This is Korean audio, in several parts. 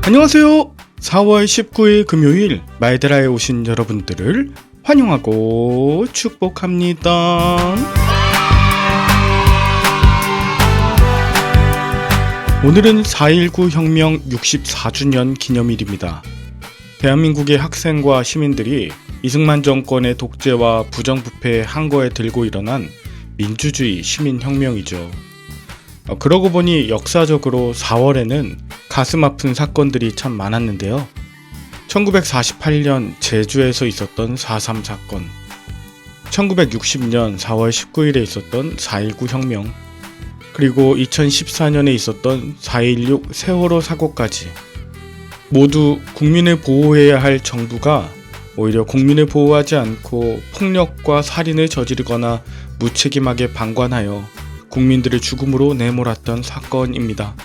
안녕하세요. 4월 19일 금요일 말드라에 오신 여러분들을 환영하고 축복합니다. 오늘은 4.19 혁명 64주년 기념일입니다. 대한민국의 학생과 시민들이 이승만 정권의 독재와 부정부패의 한거에 들고 일어난 민주주의 시민혁명이죠. 그러고 보니 역사적으로 4월에는 가슴 아픈 사건들이 참 많았는데요. 1948년 제주에서 있었던 4.3 사건, 1960년 4월 19일에 있었던 4.19 혁명, 그리고 2014년에 있었던 4.16 세월호 사고까지 모두 국민을 보호해야 할 정부가 오히려 국민을 보호하지 않고 폭력과 살인을 저지르거나 무책임하게 방관하여 국민들을 죽음으로 내몰았던 사건입니다.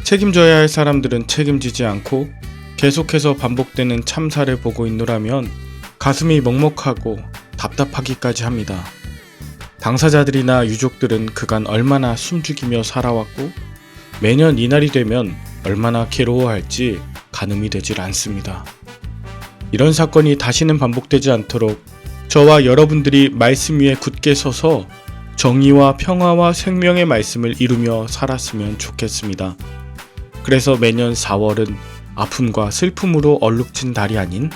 책임져야 할 사람들은 책임지지 않고 계속해서 반복되는 참사를 보고 있노라면 가슴이 먹먹하고 답답하기까지 합니다. 당사자들이나 유족들은 그간 얼마나 숨죽이며 살아왔고 매년 이날이 되면 얼마나 괴로워할지 가늠이 되질 않습니다. 이런 사건이 다시는 반복되지 않도록 저와 여러분들이 말씀 위에 굳게 서서 정의와 평화와 생명의 말씀을 이루며 살았으면 좋겠습니다. 그래서 매년 4월은 아픔과 슬픔으로 얼룩진 달이 아닌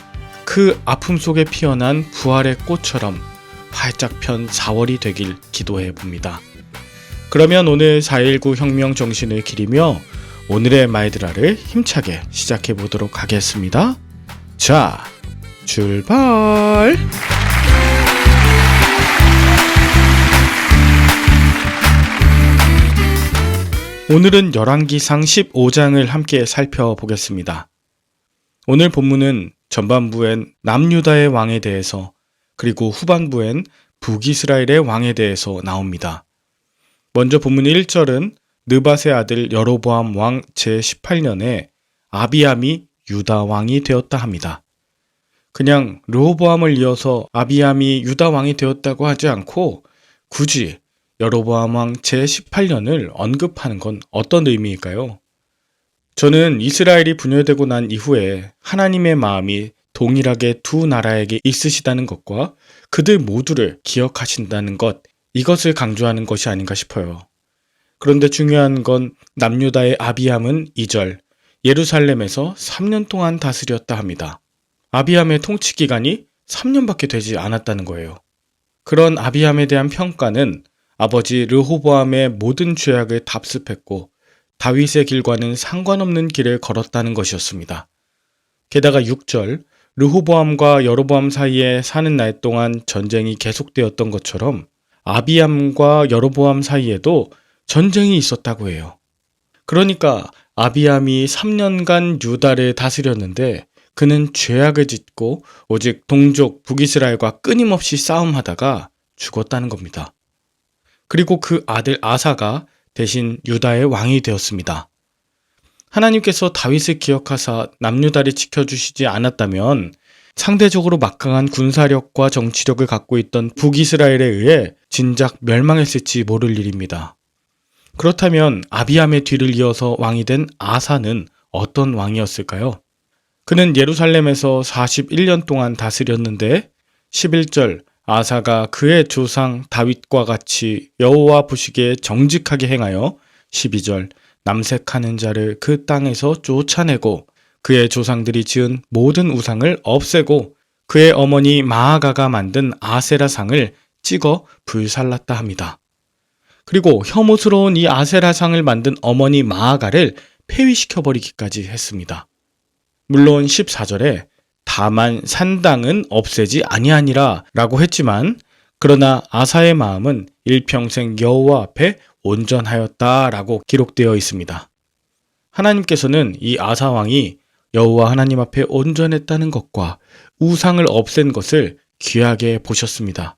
그 아픔 속에 피어난 부활의 꽃처럼 활짝 편 4월이 되길 기도해 봅니다. 그러면 오늘 4.19 혁명 정신을 기리며 오늘의 말드라를 힘차게 시작해 보도록 하겠습니다. 자, 출발! 오늘은 열왕기상 15장을 함께 살펴보겠습니다. 오늘 본문은 전반부엔 남유다의 왕에 대해서 그리고 후반부엔 북이스라엘의 왕에 대해서 나옵니다. 먼저 본문 1절은 느밧의 아들 여로보암 왕 제18년에 아비암이 유다 왕이 되었다 합니다. 그냥 르호보암을 이어서 아비암이 유다 왕이 되었다고 하지 않고 굳이 여로보암 왕 제18년을 언급하는 건 어떤 의미일까요? 저는 이스라엘이 분열되고 난 이후에 하나님의 마음이 동일하게 두 나라에게 있으시다는 것과 그들 모두를 기억하신다는 것, 이것을 강조하는 것이 아닌가 싶어요. 그런데 중요한 건 남유다의 아비암은 2절, 예루살렘에서 3년 동안 다스렸다 합니다. 아비암의 통치 기간이 3년밖에 되지 않았다는 거예요. 그런 아비암에 대한 평가는 아버지 르호보암의 모든 죄악을 답습했고 다윗의 길과는 상관없는 길을 걸었다는 것이었습니다. 게다가 6절, 르호보암과 여로보암 사이에 사는 날 동안 전쟁이 계속되었던 것처럼 아비암과 여로보암 사이에도 전쟁이 있었다고 해요. 그러니까 아비암이 3년간 유다를 다스렸는데 그는 죄악을 짓고 오직 동족 북이스라엘과 끊임없이 싸움하다가 죽었다는 겁니다. 그리고 그 아들 아사가 대신 유다의 왕이 되었습니다. 하나님께서 다윗을 기억하사 남유다를 지켜주시지 않았다면 상대적으로 막강한 군사력과 정치력을 갖고 있던 북이스라엘에 의해 진작 멸망했을지 모를 일입니다. 그렇다면 아비암의 뒤를 이어서 왕이 된 아사는 어떤 왕이었을까요? 그는 예루살렘에서 41년 동안 다스렸는데 11절, 아사가 그의 조상 다윗과 같이 여호와 보시기에 정직하게 행하여 12절, 남색하는 자를 그 땅에서 쫓아내고 그의 조상들이 지은 모든 우상을 없애고 그의 어머니 마아가가 만든 아세라상을 찍어 불살랐다 합니다. 그리고 혐오스러운 이 아세라상을 만든 어머니 마아가를 폐위시켜버리기까지 했습니다. 물론 14절에 다만 산당은 없애지 아니하니라 라고 했지만 그러나 아사의 마음은 일평생 여호와 앞에 온전하였다 라고 기록되어 있습니다. 하나님께서는 이 아사 왕이 여호와 하나님 앞에 온전했다는 것과 우상을 없앤 것을 귀하게 보셨습니다.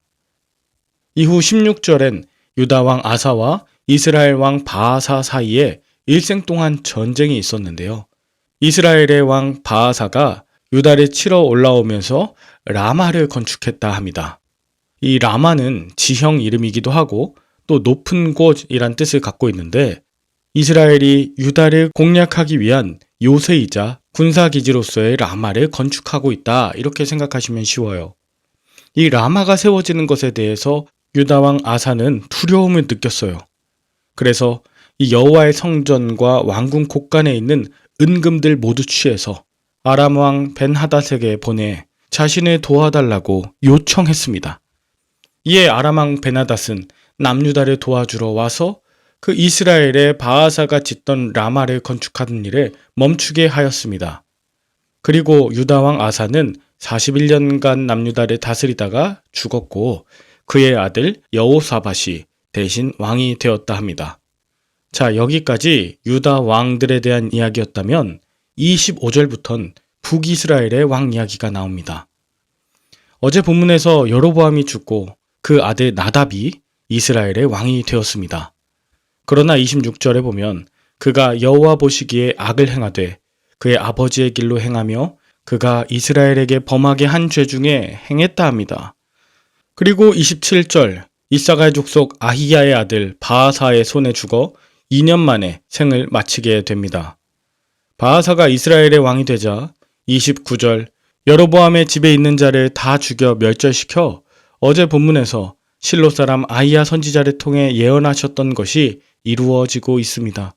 이후 16절엔 유다 왕 아사와 이스라엘 왕 바아사 사이에 일생 동안 전쟁이 있었는데요. 이스라엘의 왕 바아사가 유다를 치러 올라오면서 라마를 건축했다 합니다. 이 라마는 지형 이름이기도 하고 또 높은 곳이란 뜻을 갖고 있는데 이스라엘이 유다를 공략하기 위한 요새이자 군사기지로서의 라마를 건축하고 있다, 이렇게 생각하시면 쉬워요. 이 라마가 세워지는 것에 대해서 유다왕 아사는 두려움을 느꼈어요. 그래서 이 여호와의 성전과 왕궁 곳간에 있는 은금들 모두 취해서 아람 왕 벤하닷에게 보내 자신을 도와달라고 요청했습니다. 이에 아람 왕 벤하닷은 남유다를 도와주러 와서 그 이스라엘의 바하사가 짓던 라마를 건축하는 일을 멈추게 하였습니다. 그리고 유다 왕 아사는 41년간 남유다를 다스리다가 죽었고 그의 아들 여호사밧이 대신 왕이 되었다 합니다. 자, 여기까지 유다 왕들에 대한 이야기였다면 25절부터는 북이스라엘의 왕 이야기가 나옵니다. 어제 본문에서 여로보암이 죽고 그 아들 나답이 이스라엘의 왕이 되었습니다. 그러나 26절에 보면 그가 여호와 보시기에 악을 행하되 그의 아버지의 길로 행하며 그가 이스라엘에게 범하게 한 죄 중에 행했다 합니다. 그리고 27절, 이사갈 족속 아히야의 아들 바하사의 손에 죽어 2년 만에 생을 마치게 됩니다. 바하사가 이스라엘의 왕이 되자 29절, 여로보암의 집에 있는 자를 다 죽여 멸절시켜 어제 본문에서 실로 사람 아히야 선지자를 통해 예언하셨던 것이 이루어지고 있습니다.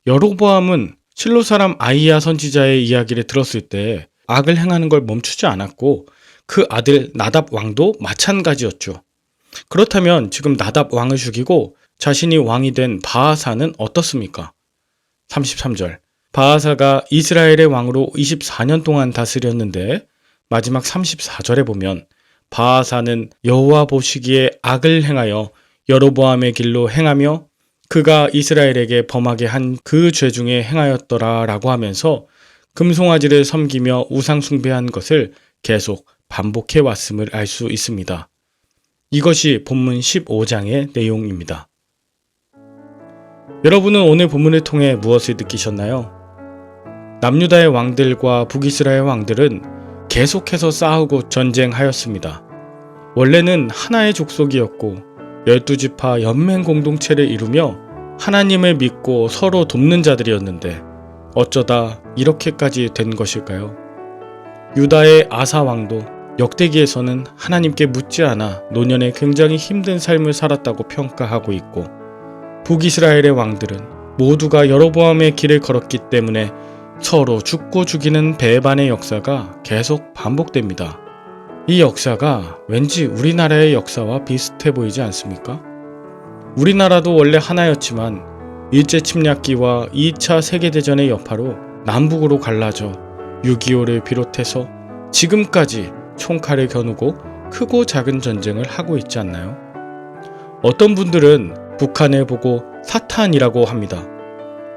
여로보암은 실로 사람 아히야 선지자의 이야기를 들었을 때 악을 행하는 걸 멈추지 않았고 그 아들 나답 왕도 마찬가지였죠. 그렇다면 지금 나답 왕을 죽이고 자신이 왕이 된 바하사는 어떻습니까? 33절, 바하사가 이스라엘의 왕으로 24년 동안 다스렸는데 마지막 34절에 보면 바하사는 여호와 보시기에 악을 행하여 여로보암의 길로 행하며 그가 이스라엘에게 범하게 한 그 죄 중에 행하였더라 라고 하면서 금송아지를 섬기며 우상 숭배한 것을 계속 반복해 왔음을 알 수 있습니다. 이것이 본문 15장의 내용입니다. 여러분은 오늘 본문을 통해 무엇을 느끼셨나요? 남유다의 왕들과 북이스라엘 왕들은 계속해서 싸우고 전쟁하였습니다. 원래는 하나의 족속이었고 12지파 연맹 공동체를 이루며 하나님을 믿고 서로 돕는 자들이었는데 어쩌다 이렇게까지 된 것일까요? 유다의 아사 왕도 역대기에서는 하나님께 묻지 않아 노년에 굉장히 힘든 삶을 살았다고 평가하고 있고 북이스라엘의 왕들은 모두가 여로보암의 길을 걸었기 때문에 서로 죽고 죽이는 배반의 역사가 계속 반복됩니다. 이 역사가 왠지 우리나라의 역사와 비슷해 보이지 않습니까? 우리나라도 원래 하나였지만 일제침략기와 2차 세계대전의 여파로 남북으로 갈라져 6.25를 비롯해서 지금까지 총칼을 겨누고 크고 작은 전쟁을 하고 있지 않나요? 어떤 분들은 북한을 보고 사탄이라고 합니다.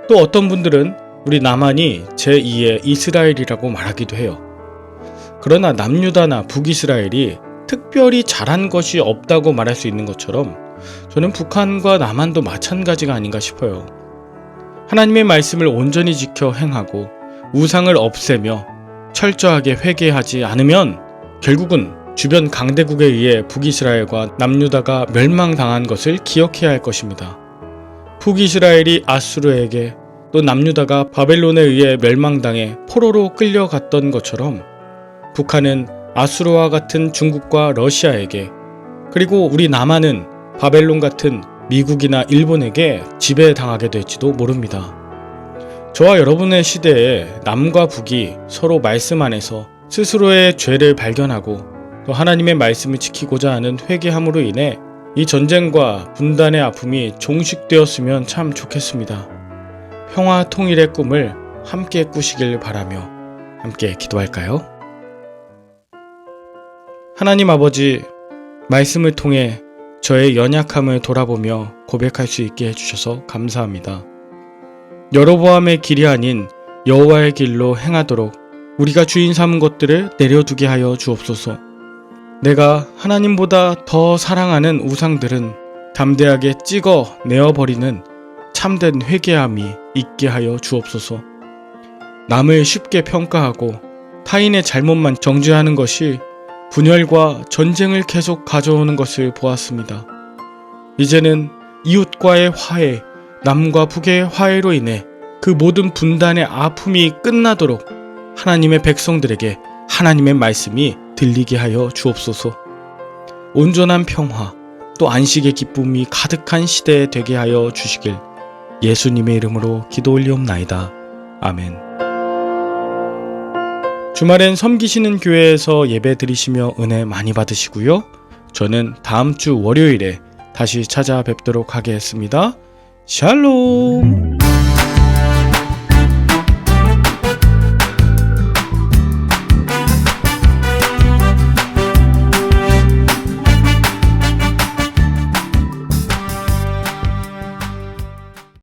또 어떤 분들은 우리 남한이 제2의 이스라엘이라고 말하기도 해요. 그러나 남유다나 북이스라엘이 특별히 잘한 것이 없다고 말할 수 있는 것처럼 저는 북한과 남한도 마찬가지가 아닌가 싶어요. 하나님의 말씀을 온전히 지켜 행하고 우상을 없애며 철저하게 회개하지 않으면 결국은 주변 강대국에 의해 북이스라엘과 남유다가 멸망당한 것을 기억해야 할 것입니다. 북이스라엘이 아수르에게 또 남유다가 바벨론에 의해 멸망당해 포로로 끌려갔던 것처럼 북한은 아수르와 같은 중국과 러시아에게 그리고 우리 남한은 바벨론 같은 미국이나 일본에게 지배당하게 될지도 모릅니다. 저와 여러분의 시대에 남과 북이 서로 말씀 안에서 스스로의 죄를 발견하고 또 하나님의 말씀을 지키고자 하는 회개함으로 인해 이 전쟁과 분단의 아픔이 종식되었으면 참 좋겠습니다. 평화 통일의 꿈을 함께 꾸시길 바라며 함께 기도할까요? 하나님 아버지, 말씀을 통해 저의 연약함을 돌아보며 고백할 수 있게 해주셔서 감사합니다. 여로보암의 길이 아닌 여호와의 길로 행하도록 우리가 주인 삼은 것들을 내려두게 하여 주옵소서. 내가 하나님보다 더 사랑하는 우상들은 담대하게 찍어 내어버리는 참된 회개함이 있게 하여 주옵소서. 남을 쉽게 평가하고 타인의 잘못만 정죄하는 것이 분열과 전쟁을 계속 가져오는 것을 보았습니다. 이제는 이웃과의 화해, 남과 북의 화해로 인해 그 모든 분단의 아픔이 끝나도록 하나님의 백성들에게 하나님의 말씀이 들리게 하여 주옵소서. 온전한 평화 또 안식의 기쁨이 가득한 시대 되게 하여 주시길 예수님의 이름으로 기도 올리옵나이다. 아멘. 주말엔 섬기시는 교회에서 예배 드리시며 은혜 많이 받으시고요. 저는 다음 주 월요일에 다시 찾아뵙도록 하겠습니다. 샬롬.